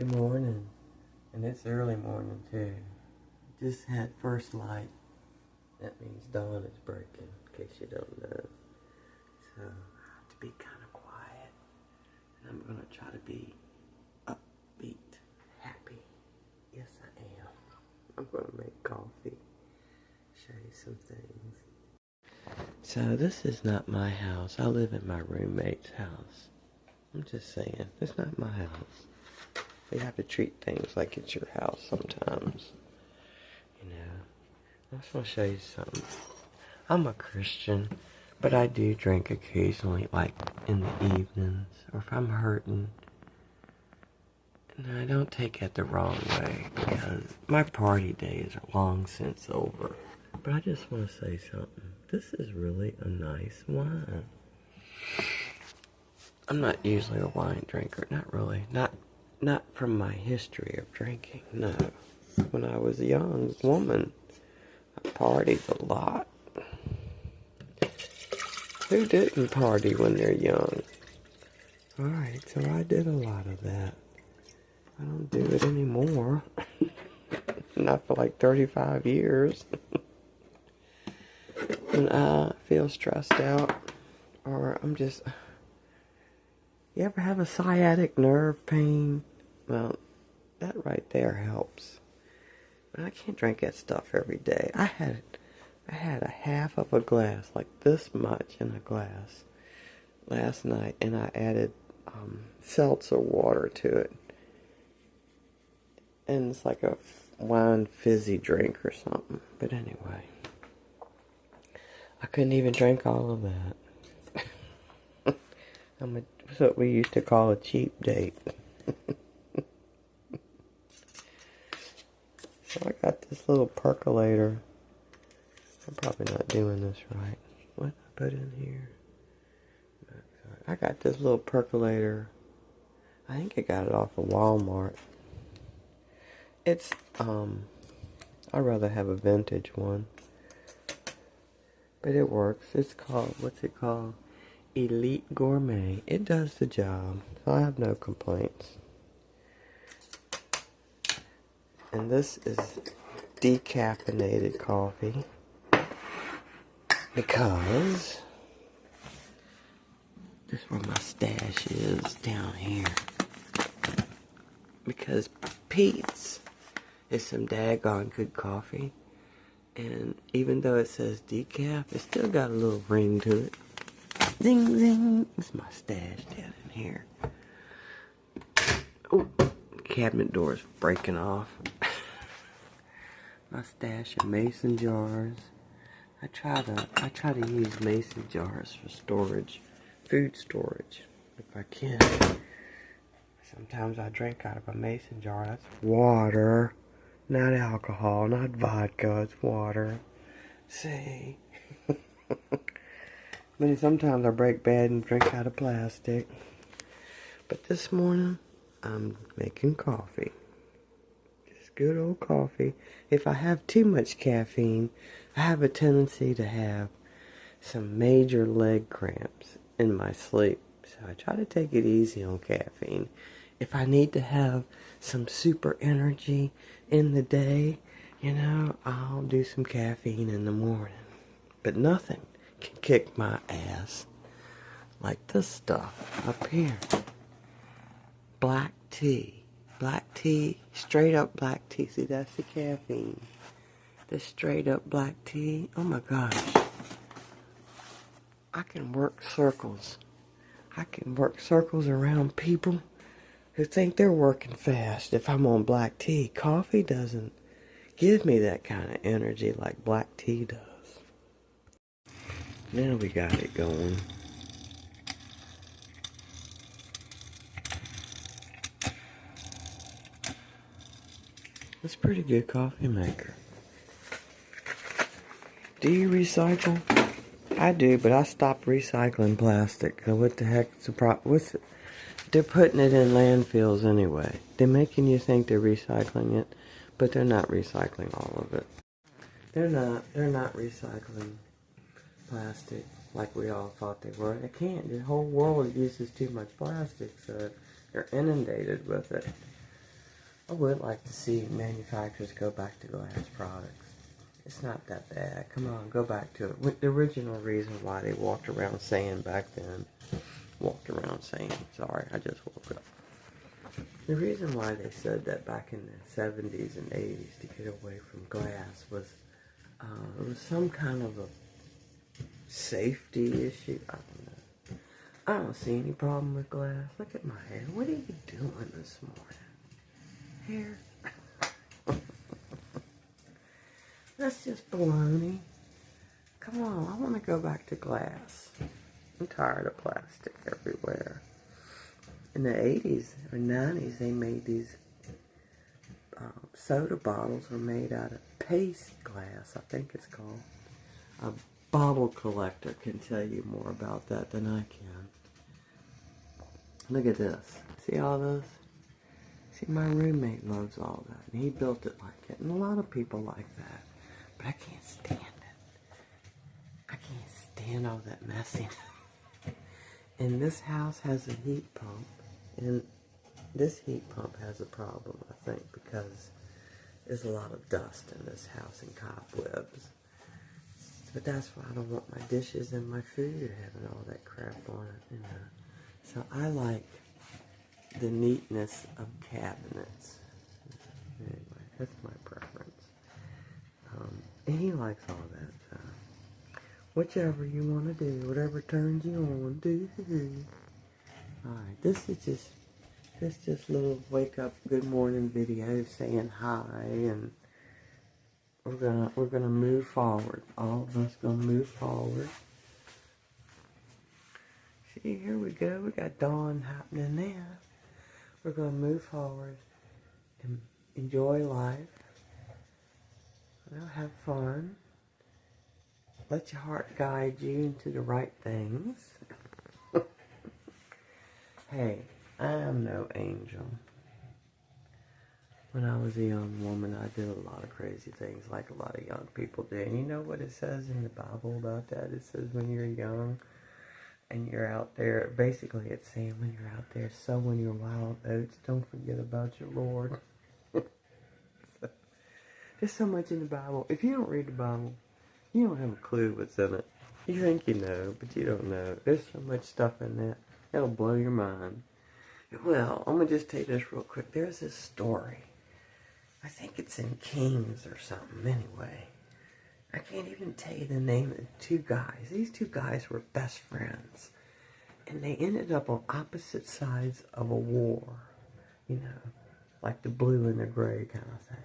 Good morning, and it's early morning too. Just had first light. That means dawn is breaking, in case you don't know. So I have to be kind of quiet, and I'm gonna try to be upbeat, happy. Yes, I am. I'm gonna make coffee, show you some things. So this is not my house. I live in my roommate's house. I'm just saying, it's not my house. You have to treat things like it's your house sometimes. You know. I just want to show you something. I'm a Christian, but I do drink occasionally, like in the evenings, or if I'm hurting. And I don't take it the wrong way, because my party days are long since over. But I just want to say something. This is really a nice wine. I'm not usually a wine drinker. Not really. Not from my history of drinking, no. When I was a young woman, I partied a lot. Who didn't party when they're young? Alright, so I did a lot of that. I don't do it anymore. Not for like 35 years. When I feel stressed out, or I'm just... You ever have a sciatic nerve pain? Well, that right there helps. But I can't drink that stuff every day. I had a half of a glass, like this much in a glass, last night, and I added seltzer water to it. And it's like a wine fizzy drink or something. But anyway, I couldn't even drink all of that. That's what we used to call a cheap date. So I got this little percolator. I'm probably not doing this right. What did I put in here? I got this little percolator. I think I got it off of Walmart. It's, I'd rather have a vintage one. But it works. It's called, what's it called? Elite Gourmet. It does the job. So I have no complaints. And this is decaffeinated coffee. Because this is where my stash is, down here. Because Pete's is some daggone good coffee. And even though it says decaf, it's still got a little ring to it. Zing, zing. It's my stash down in here. Oh, cabinet door is breaking off. My stash of mason jars. I try to use mason jars for storage, food storage, if I can. Sometimes I drink out of a mason jar. That's water, not alcohol, not vodka. It's water. See. But sometimes I break bad and drink out of plastic. But this morning, I'm making coffee. Just good old coffee. If I have too much caffeine, I have a tendency to have some major leg cramps in my sleep. So I try to take it easy on caffeine. If I need to have some super energy in the day, you know, I'll do some caffeine in the morning. But nothing can kick my ass like this stuff up here. Black tea. Black tea. Straight up black tea. See, that's the caffeine. This straight up black tea. Oh my gosh. I can work circles. I can work circles around people who think they're working fast if I'm on black tea. Coffee doesn't give me that kind of energy like black tea does. Now we got it going. It's a pretty good coffee maker. Do you recycle? I do, but I stopped recycling plastic. So what the heck's the problem? What's it? They're putting it in landfills anyway. They're making you think they're recycling it, but they're not recycling all of it. They're not recycling plastic like we all thought they were. They can't. The whole world uses too much plastic, so they're inundated with it. I would like to see manufacturers go back to glass products. It's not that bad. Come on, go back to it. The original reason why they walked around saying back then, sorry, I just woke up. The reason why they said that back in the 70s and 80s to get away from glass was it was some kind of a safety issue. I don't know. I don't see any problem with glass. Look at my hair. What are you doing this morning? Hair? That's just baloney. Come on, I want to go back to glass. I'm tired of plastic everywhere. In the 80s or 90s, they made these soda bottles were made out of paste glass, I think it's called. A bottle collector can tell you more about that than I can. Look at this. See all this? See, my roommate loves all that, and he built it like it, and a lot of people like that. But I can't stand it. I can't stand all that messiness. And this house has a heat pump, and this heat pump has a problem, I think, because there's a lot of dust in this house and cobwebs. But that's why I don't want my dishes and my food having all that crap on it, you know. So I like the neatness of cabinets. Anyway, that's my preference. And he likes all that, so whichever you want to do, whatever turns you on, do. Alright, this is just little wake up good morning video saying hi, and we're gonna move forward. All of us gonna move forward. See, here we go. We got dawn happening there. We're gonna move forward and enjoy life. Well, have fun. Let your heart guide you into the right things. Hey, I am no angel. When I was a young woman, I did a lot of crazy things like a lot of young people do. And you know what it says in the Bible about that? It says when you're young and you're out there, basically it's saying when you're out there sowing your wild oats, don't forget about your Lord. There's so much in the Bible. If you don't read the Bible, you don't have a clue what's in it. You think you know, but you don't know. There's so much stuff in that. It'll blow your mind. Well, I'm going to just tell you this real quick. There's this story. I think it's in Kings or something anyway. I can't even tell you the name of the two guys. These two guys were best friends. And they ended up on opposite sides of a war. You know, like the blue and the gray kind of thing.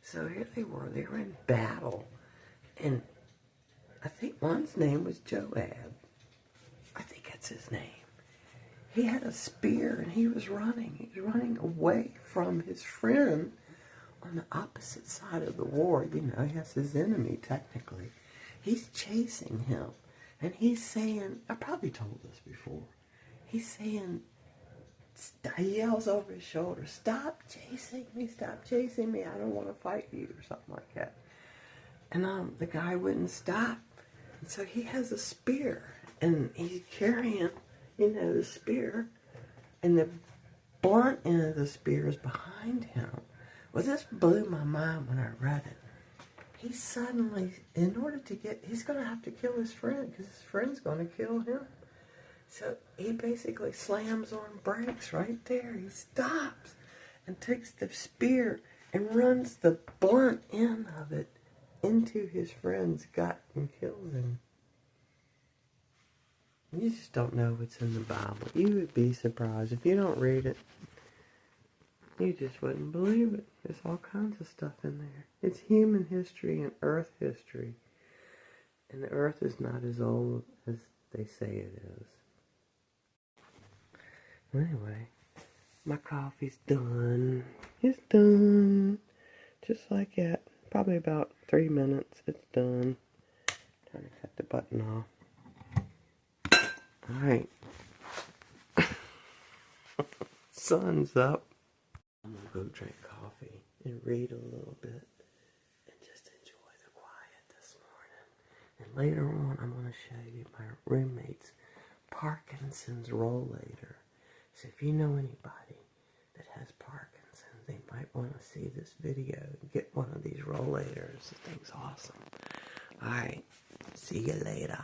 So here they were in battle. And I think one's name was Joab. I think that's his name. He had a spear and he was running. He was running away from his friend on the opposite side of the war. You know, he has his enemy technically. He's chasing him. And he's saying, I probably told this before. He's saying, he yells over his shoulder, stop chasing me, I don't want to fight you, or something like that. And the guy wouldn't stop. And so he has a spear, and he's carrying, you know, the spear, and the blunt end of the spear is behind him. Well, this blew my mind when I read it. He suddenly, in order to get, he's going to have to kill his friend, because his friend's going to kill him. So he basically slams on brakes right there. He stops and takes the spear and runs the blunt end of it into his friend's gut and kills him. You just don't know what's in the Bible. You would be surprised. If you don't read it, you just wouldn't believe it. There's all kinds of stuff in there. It's human history and earth history. And the earth is not as old as they say it is. Anyway, my coffee's done. It's done. Just like that. Probably about 3 minutes. It's done. Trying to cut the button off. Alright. Sun's up. I'm going to go drink coffee and read a little bit and just enjoy the quiet this morning. And later on, I'm going to show you my roommate's Parkinson's rollator. So if you know anybody that has Parkinson's, they might want to see this video and get one of these rollators. This thing's awesome. Alright, see you later.